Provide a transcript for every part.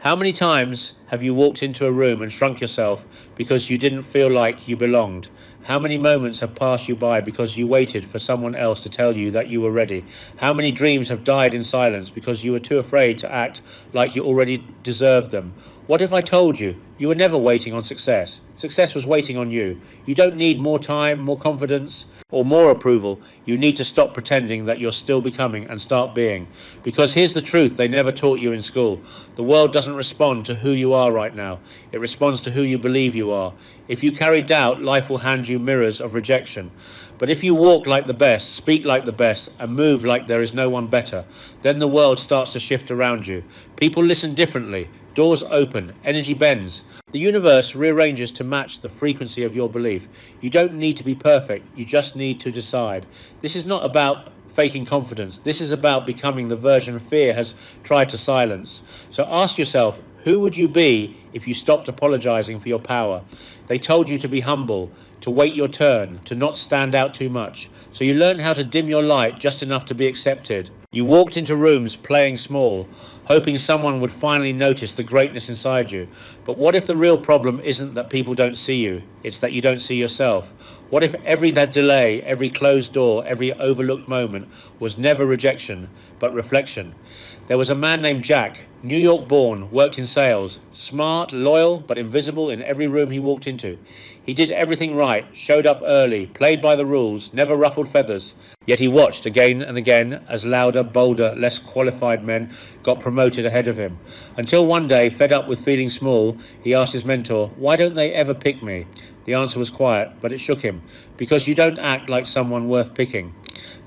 How many times have you walked into a room and shrunk yourself because you didn't feel like you belonged? How many moments have passed you by because you waited for someone else to tell you that you were ready? How many dreams have died in silence because you were too afraid to act like you already deserved them? What if I told you you were never waiting on success? Success was waiting on you. You don't need more time, more confidence, or more approval. You need to stop pretending that you're still becoming and start being. Because here's the truth they never taught you in school. The world doesn't respond to who you are right now. It responds to who you believe you are. If you carry doubt, life will hand you mirrors of rejection. But if you walk like the best, speak like the best, and move like there is no one better, then the world starts to shift around you. People listen differently. Doors open. Energy bends. The universe rearranges to match the frequency of your belief. You don't need to be perfect. You just need to decide. This is not about faking confidence. This is about becoming the version fear has tried to silence. So ask yourself, who would you be if you stopped apologizing for your power? They told you to be humble, to wait your turn, to not stand out too much. So you learned how to dim your light just enough to be accepted. You walked into rooms playing small, hoping someone would finally notice the greatness inside you. But what if the real problem isn't that people don't see you? It's that you don't see yourself. What if every delay, every closed door, every overlooked moment was never rejection, but reflection? There was a man named Jack, New York born, worked in sales, smart, loyal, but invisible in every room he walked into. He did everything right, showed up early, played by the rules, never ruffled feathers. Yet he watched again and again as louder, bolder, less qualified men got promoted ahead of him. Until one day, fed up with feeling small, he asked his mentor, "Why don't they ever pick me?" The answer was quiet, but it shook him. Because you don't act like someone worth picking.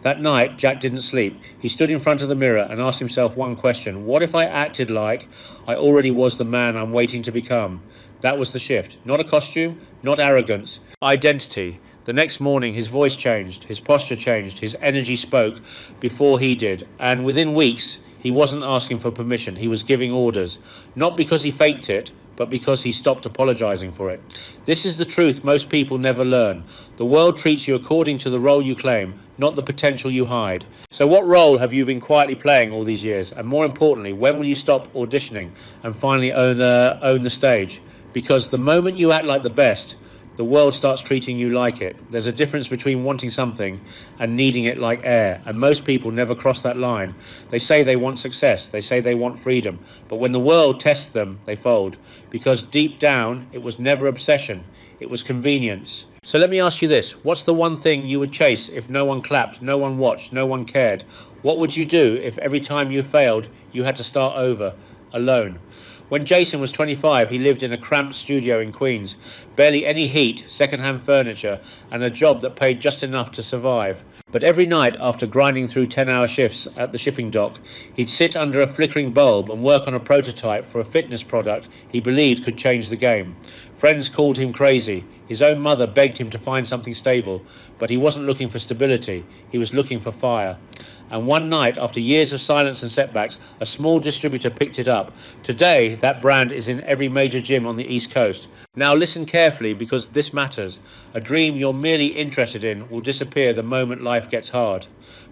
That night, Jack didn't sleep. He stood in front of the mirror and asked himself one question. What if I acted like I already was the man I'm waiting to become? That was the shift. Not a costume, not arrogance. Identity. The next morning, his voice changed, his posture changed, his energy spoke before he did. And within weeks, he wasn't asking for permission. He was giving orders. Not because he faked it, but because he stopped apologizing for it. This is the truth most people never learn. The world treats you according to the role you claim, not the potential you hide. So what role have you been quietly playing all these years? And more importantly, when will you stop auditioning and finally own the stage? Because the moment you act like the best, the world starts treating you like it. There's a difference between wanting something and needing it like air, and most people never cross that line. They say they want success, they say they want freedom, but when the world tests them, they fold. Because deep down, it was never obsession, it was convenience. So let me ask you this, what's the one thing you would chase if no one clapped, no one watched, no one cared? What would you do if every time you failed, you had to start over, alone? When Jason was 25, he lived in a cramped studio in Queens, barely any heat, second-hand furniture, and a job that paid just enough to survive. But every night, after grinding through 10-hour shifts at the shipping dock, he'd sit under a flickering bulb and work on a prototype for a fitness product he believed could change the game. Friends called him crazy. His own mother begged him to find something stable, but he wasn't looking for stability. He was looking for fire. And one night, after years of silence and setbacks, a small distributor picked it up. Today, that brand is in every major gym on the East Coast. Now listen carefully, because this matters. A dream you're merely interested in will disappear the moment life gets hard.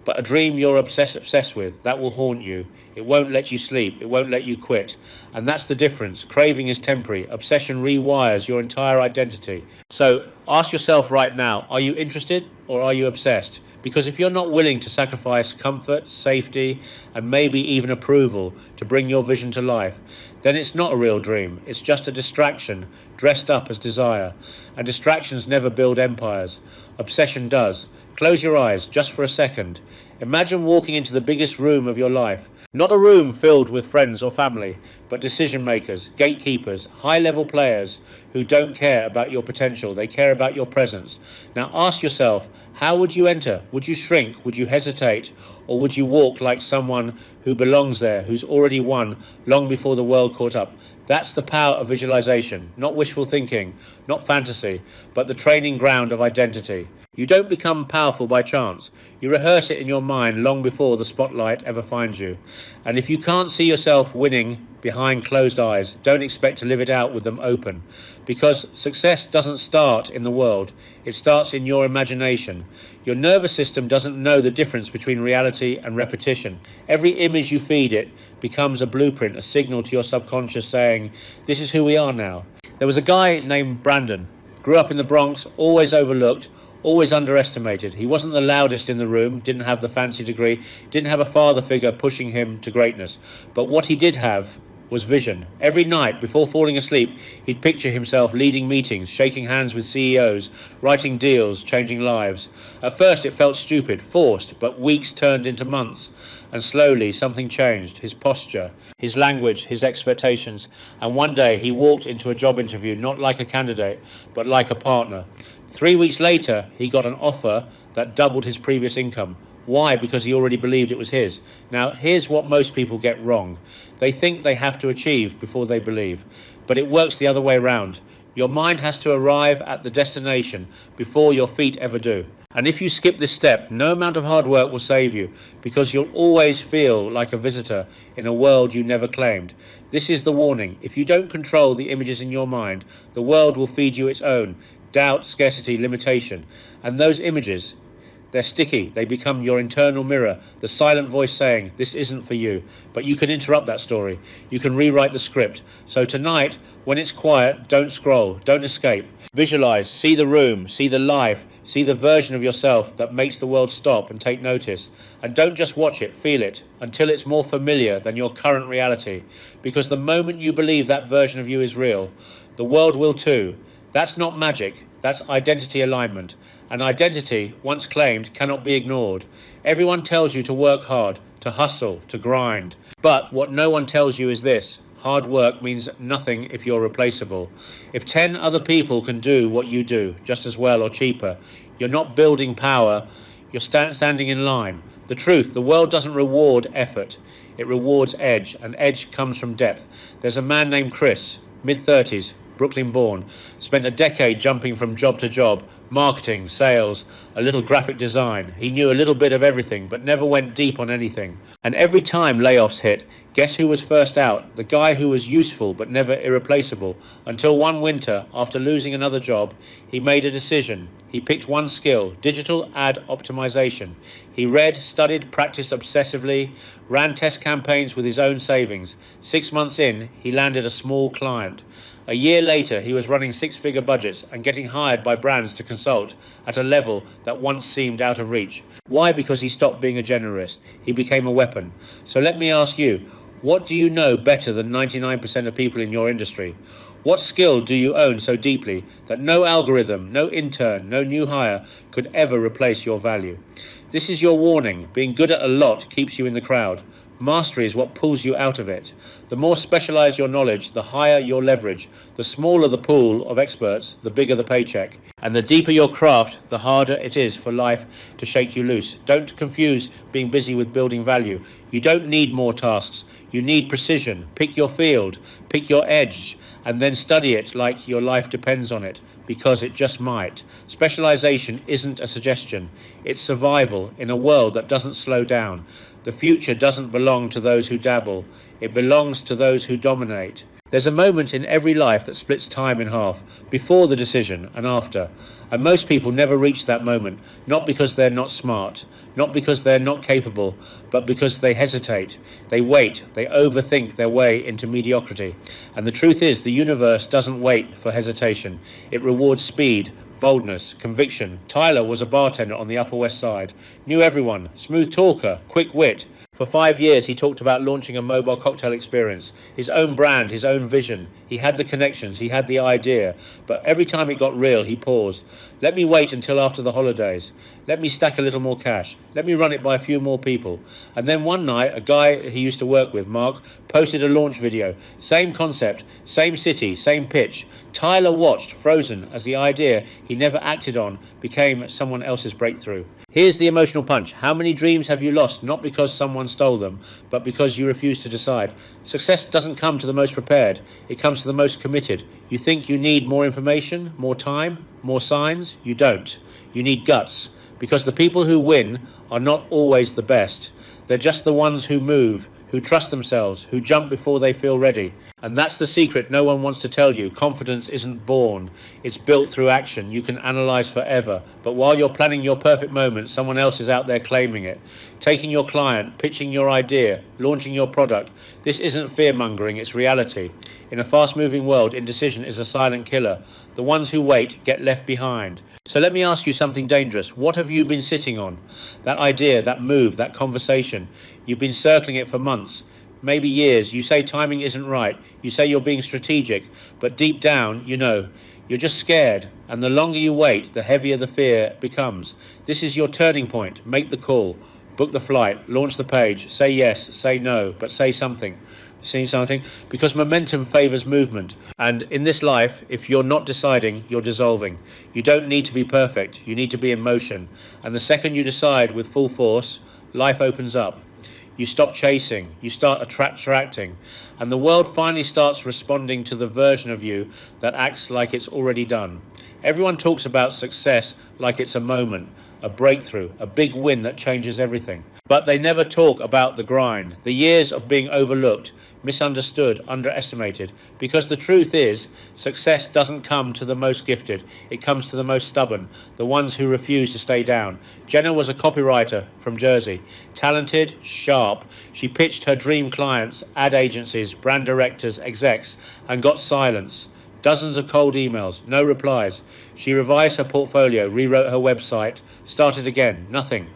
But a dream you're obsessed with, that will haunt you. It won't let you sleep. It won't let you quit. And that's the difference. Craving is temporary. Obsession rewires your entire identity. So ask yourself right now, are you interested or are you obsessed? Because if you're not willing to sacrifice comfort, safety, and maybe even approval to bring your vision to life, then it's not a real dream. It's just a distraction dressed up as desire. And distractions never build empires. Obsession does. Close your eyes just for a second. Imagine walking into the biggest room of your life. Not a room filled with friends or family, but decision makers, gatekeepers, high-level players who don't care about your potential. They care about your presence. Now ask yourself, how would you enter? Would you shrink? Would you hesitate? Or would you walk like someone who belongs there, who's already won long before the world caught up? That's the power of visualization, not wishful thinking, not fantasy, but the training ground of identity. You don't become powerful by chance. You rehearse it in your mind long before the spotlight ever finds you. And if you can't see yourself winning behind closed eyes, don't expect to live it out with them open. Because success doesn't start in the world, it starts in your imagination. Your nervous system doesn't know the difference between reality and repetition. Every image you feed it becomes a blueprint, a signal to your subconscious saying, this is who we are now. There was a guy named Brandon, grew up in the Bronx, always overlooked, always underestimated. He wasn't the loudest in the room, didn't have the fancy degree, didn't have a father figure pushing him to greatness. But what he did have was vision. Every night before falling asleep, he'd picture himself leading meetings, shaking hands with CEOs, writing deals, changing lives. At first it felt stupid, forced, but weeks turned into months. And slowly something changed, his posture, his language, his expectations. And one day he walked into a job interview not like a candidate, but like a partner. 3 weeks later, he got an offer that doubled his previous income. Why? Because he already believed it was his. Now, here's what most people get wrong. They think they have to achieve before they believe, but it works the other way around. Your mind has to arrive at the destination before your feet ever do. And if you skip this step, no amount of hard work will save you, because you'll always feel like a visitor in a world you never claimed. This is the warning. If you don't control the images in your mind, the world will feed you its own doubt, scarcity, limitation. And those images, they're sticky. They become your internal mirror, the silent voice saying, this isn't for you. But you can interrupt that story. You can rewrite the script. So tonight, when it's quiet, don't scroll, don't escape. Visualize, see the room, see the life, see the version of yourself that makes the world stop and take notice. And don't just watch it, feel it, until it's more familiar than your current reality. Because the moment you believe that version of you is real, the world will too. That's not magic, that's identity alignment. And identity, once claimed, cannot be ignored. Everyone tells you to work hard, to hustle, to grind. But what no one tells you is this: hard work means nothing if you're replaceable. If 10 other people can do what you do, just as well or cheaper, you're not building power, you're standing in line. The truth, the world doesn't reward effort, it rewards edge, and edge comes from depth. There's a man named Chris, mid-30s, Brooklyn born, spent a decade jumping from job to job, marketing, sales, a little graphic design. He knew a little bit of everything, but never went deep on anything. And every time layoffs hit, guess who was first out? The guy who was useful but never irreplaceable. Until one winter, after losing another job, he made a decision. He picked one skill, digital ad optimization. He read, studied, practiced obsessively, ran test campaigns with his own savings. 6 months in, he landed a small client. A year later, he was running 6-figure budgets and getting hired by brands to consult at a level that once seemed out of reach. Why? Because he stopped being a generalist. He became a weapon. So let me ask you, what do you know better than 99% of people in your industry? What skill do you own so deeply that no algorithm, no intern, no new hire could ever replace your value? This is your warning. Being good at a lot keeps you in the crowd. Mastery is what pulls you out of it. The more specialized your knowledge, the higher your leverage. The smaller the pool of experts, the bigger the paycheck. And the deeper your craft, the harder it is for life to shake you loose. Don't confuse being busy with building value. You don't need more tasks. You need precision. Pick your field, pick your edge, and then study it like your life depends on it, because it just might. Specialization isn't a suggestion. It's survival in a world that doesn't slow down. The future doesn't belong to those who dabble. It belongs to those who dominate. There's a moment in every life that splits time in half, before the decision and after. And most people never reach that moment, not because they're not smart, not because they're not capable, but because they hesitate. They wait. They overthink their way into mediocrity. And the truth is, the universe doesn't wait for hesitation. It rewards speed, boldness, conviction. Tyler was a bartender on the Upper West Side, knew everyone, smooth talker, quick wit. For 5 years, he talked about launching a mobile cocktail experience, his own brand, his own vision. He had the connections, he had the idea, but every time it got real, he paused. Let me wait until after the holidays. Let me stack a little more cash. Let me run it by a few more people. And then one night, a guy he used to work with, Mark, posted a launch video. Same concept, same city, same pitch. Tyler watched, frozen, as the idea he never acted on became someone else's breakthrough. Here's the emotional punch. How many dreams have you lost, not because someone someone stole them, but because you refuse to decide. Success doesn't come to the most prepared. It comes to the most committed. You think you need more information, more time, more signs? You don't. You need guts. Because the people who win are not always the best. They're just the ones who move, who trust themselves, who jump before they feel ready. And that's the secret no one wants to tell you. Confidence isn't born. It's built through action. You can analyze forever. But while you're planning your perfect moment, someone else is out there claiming it. Taking your client, pitching your idea, launching your product. This isn't fear-mongering, it's reality. In a fast-moving world, indecision is a silent killer. The ones who wait get left behind. So let me ask you something dangerous. What have you been sitting on? That idea, that move, that conversation. You've been circling it for months, maybe years. You say timing isn't right. You say you're being strategic. But deep down, you know, you're just scared. And the longer you wait, the heavier the fear becomes. This is your turning point. Make the call. Book the flight. Launch the page. Say yes. Say no. But say something. See something? Because momentum favors movement. And in this life, if you're not deciding, you're dissolving. You don't need to be perfect. You need to be in motion. And the second you decide with full force, life opens up. You stop chasing. You start attracting. And the world finally starts responding to the version of you that acts like it's already done. Everyone talks about success like it's a moment, a breakthrough, a big win that changes everything. But they never talk about the grind, the years of being overlooked, misunderstood, underestimated. Because the truth is, success doesn't come to the most gifted. It comes to the most stubborn, the ones who refuse to stay down. Jenna was a copywriter from Jersey. Talented, sharp. She pitched her dream clients, ad agencies, brand directors, execs, and got silence. Dozens of cold emails, no replies. She revised her portfolio, rewrote her website, started again, nothing.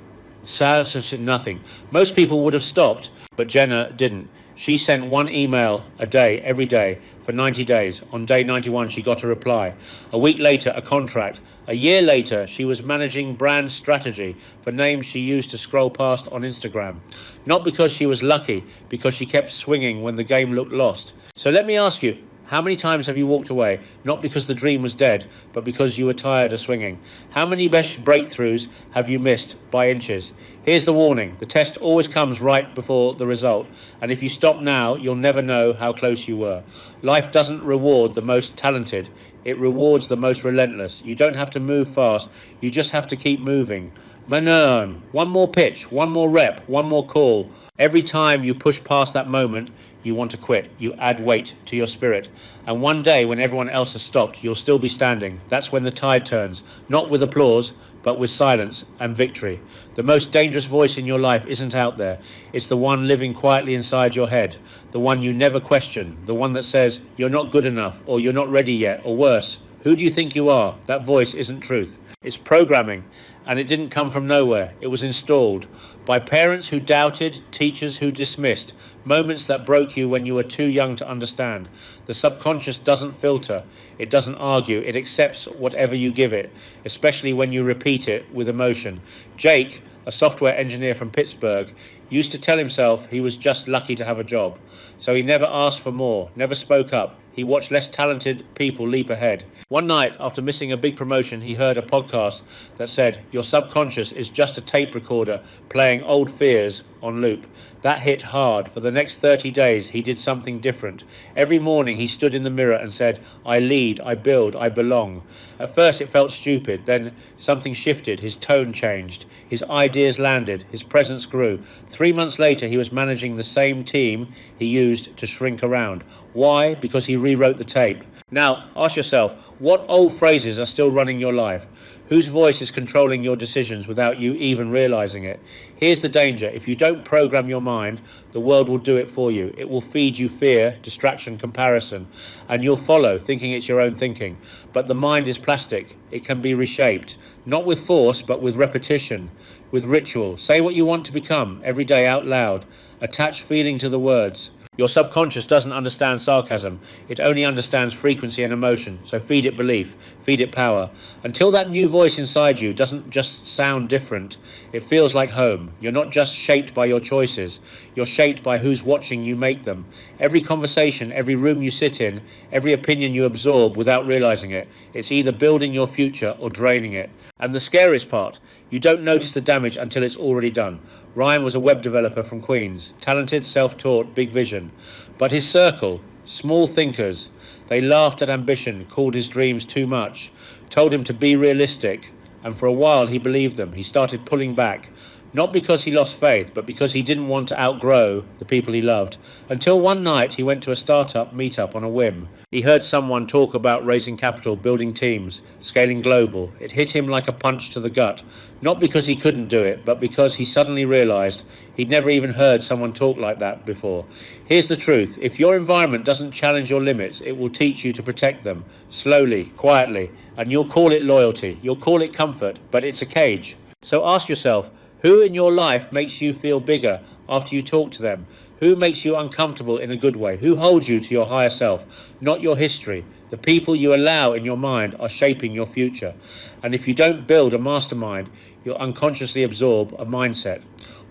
Nothing. Most people would have stopped, but Jenna didn't. She sent one email a day, every day, for 90 days. On day 91, she got a reply. A week later, a contract. A year later, she was managing brand strategy for names she used to scroll past on Instagram. Not because she was lucky, because she kept swinging when the game looked lost. So let me ask you, how many times have you walked away, not because the dream was dead, but because you were tired of swinging? How many best breakthroughs have you missed by inches? Here's the warning. The test always comes right before the result. And if you stop now, you'll never know how close you were. Life doesn't reward the most talented. It rewards the most relentless. You don't have to move fast. You just have to keep moving. Manon, one more pitch, one more rep, one more call. Every time you push past that moment, you want to quit. You add weight to your spirit. And one day when everyone else has stopped, you'll still be standing. That's when the tide turns, not with applause, but with silence and victory. The most dangerous voice in your life isn't out there. It's the one living quietly inside your head, the one you never question, the one that says, you're not good enough, or you're not ready yet, or worse, who do you think you are? That voice isn't truth. It's programming, and it didn't come from nowhere. It was installed by parents who doubted, teachers who dismissed, moments that broke you when you were too young to understand. The subconscious doesn't filter. It doesn't argue. It accepts whatever you give it, especially when you repeat it with emotion. Jake, a software engineer from Pittsburgh, used to tell himself he was just lucky to have a job. So he never asked for more, never spoke up. He watched less talented people leap ahead. One night, after missing a big promotion, he heard a podcast that said, your subconscious is just a tape recorder playing old fears on loop. That hit hard. For the next 30 days, he did something different. Every morning, he stood in the mirror and said, I lead, I build, I belong. At first, it felt stupid. Then something shifted. His tone changed. His ideas landed. His presence grew. 3 months later, he was managing the same team he used to shrink around. Why? Because he rewrote the tape. Now, ask yourself, what old phrases are still running your life? Whose voice is controlling your decisions without you even realizing it? Here's the danger. If you don't program your mind, the world will do it for you. It will feed you fear, distraction, comparison, and you'll follow, thinking it's your own thinking. But the mind is plastic. It can be reshaped, not with force, but with repetition, with ritual. Say what you want to become every day out loud. Attach feeling to the words. Your subconscious doesn't understand sarcasm. It only understands frequency and emotion. So feed it belief, feed it power. Until that new voice inside you doesn't just sound different, it feels like home. You're not just shaped by your choices. You're shaped by who's watching you make them. Every conversation, every room you sit in, every opinion you absorb without realizing it, it's either building your future or draining it. And the scariest part, you don't notice the damage until it's already done. Ryan was a web developer from Queens, talented, self-taught, big vision. But his circle, small thinkers, they laughed at ambition, called his dreams too much, told him to be realistic, and for a while he believed them. He started pulling back, not because he lost faith, but because he didn't want to outgrow the people he loved. Until one night he went to a startup meetup on a whim. He heard someone talk about raising capital, building teams, scaling global. It hit him like a punch to the gut, not because he couldn't do it, but because he suddenly realized he'd never even heard someone talk like that before. Here's the truth. If your environment doesn't challenge your limits, it will teach you to protect them, slowly, quietly, and you'll call it loyalty, you'll call it comfort, but it's a cage. So ask yourself, who in your life makes you feel bigger after you talk to them? Who makes you uncomfortable in a good way? Who holds you to your higher self, not your history? The people you allow in your mind are shaping your future. And if you don't build a mastermind, you'll unconsciously absorb a mindset,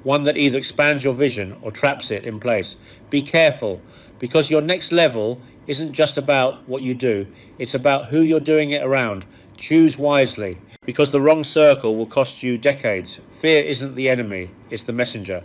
one that either expands your vision or traps it in place. Be careful, because your next level isn't just about what you do, it's about who you're doing it around. Choose wisely, because the wrong circle will cost you decades. Fear isn't the enemy, it's the messenger.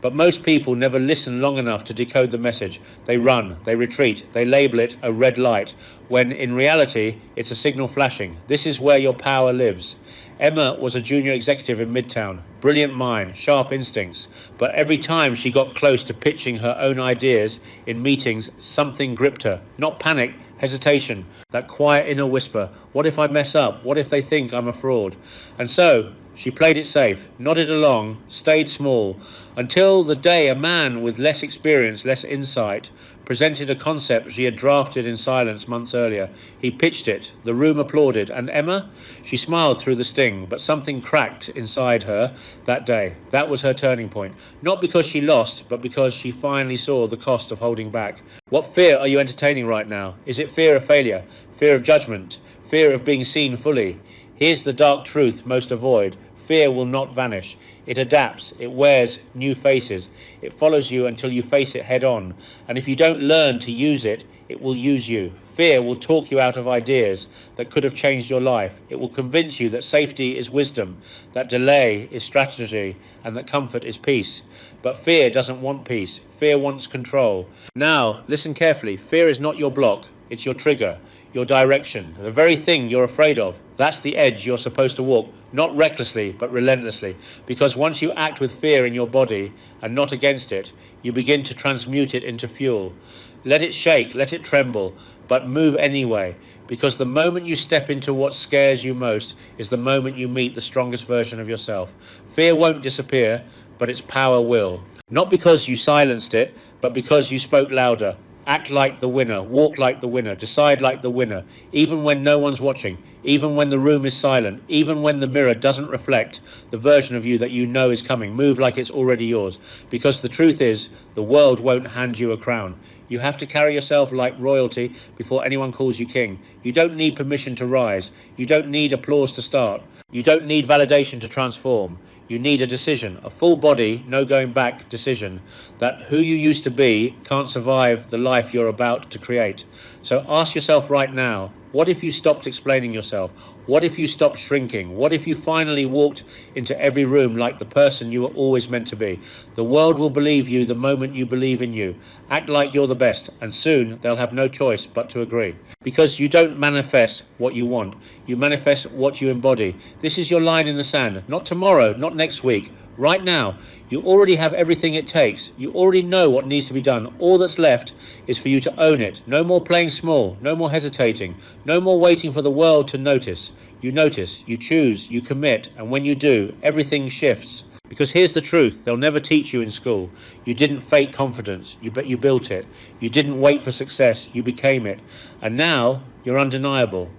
But most people never listen long enough to decode the message. They run, they retreat, they label it a red light, when in reality it's a signal flashing. This is where your power lives. Emma was a junior executive in Midtown, brilliant mind, sharp instincts, but every time she got close to pitching her own ideas in meetings, something gripped her. Not panic, hesitation, that quiet inner whisper, what if I mess up? What if they think I'm a fraud? And so she played it safe, nodded along, stayed small, until the day a man with less experience, less insight, presented a concept she had drafted in silence months earlier. He pitched it, the room applauded, and Emma? She smiled through the sting, but something cracked inside her that day. That was her turning point. Not because she lost, but because she finally saw the cost of holding back. What fear are you entertaining right now? Is it fear of failure? Fear of judgment? Fear of being seen fully? Here's the dark truth most avoid. Fear will not vanish. It adapts, it wears new faces, it follows you until you face it head on, and if you don't learn to use it, it will use you. Fear will talk you out of ideas that could have changed your life. It will convince you that safety is wisdom, that delay is strategy, and that comfort is peace. But fear doesn't want peace. Fear wants control. Now, listen carefully. Fear is not your block, it's your trigger, your direction, the very thing you're afraid of. That's the edge you're supposed to walk, not recklessly, but relentlessly. Because once you act with fear in your body and not against it, you begin to transmute it into fuel. Let it shake, let it tremble, but move anyway. Because the moment you step into what scares you most is the moment you meet the strongest version of yourself. Fear won't disappear, but its power will. Not because you silenced it, but because you spoke louder. Act like the winner, walk like the winner, decide like the winner, even when no one's watching, even when the room is silent, even when the mirror doesn't reflect the version of you that you know is coming. Move like it's already yours, because the truth is, the world won't hand you a crown. You have to carry yourself like royalty before anyone calls you king. You don't need permission to rise. You don't need applause to start. You don't need validation to transform. You need a decision, a full body, no going back decision, that who you used to be can't survive the life you're about to create. So ask yourself right now, what if you stopped explaining yourself? What if you stopped shrinking? What if you finally walked into every room like the person you were always meant to be? The world will believe you the moment you believe in you. Act like you're the best, and soon they'll have no choice but to agree. Because you don't manifest what you want, you manifest what you embody. This is your line in the sand. Not tomorrow, not next week. Right now, you already have everything it takes. You already know what needs to be done. All that's left is for you to own it. No more playing small, no more hesitating, no more waiting for the world to notice. You notice, you choose, you commit, and when you do, everything shifts. Because here's the truth, they'll never teach you in school. You didn't fake confidence, you built it. You didn't wait for success, you became it. And now, you're undeniable.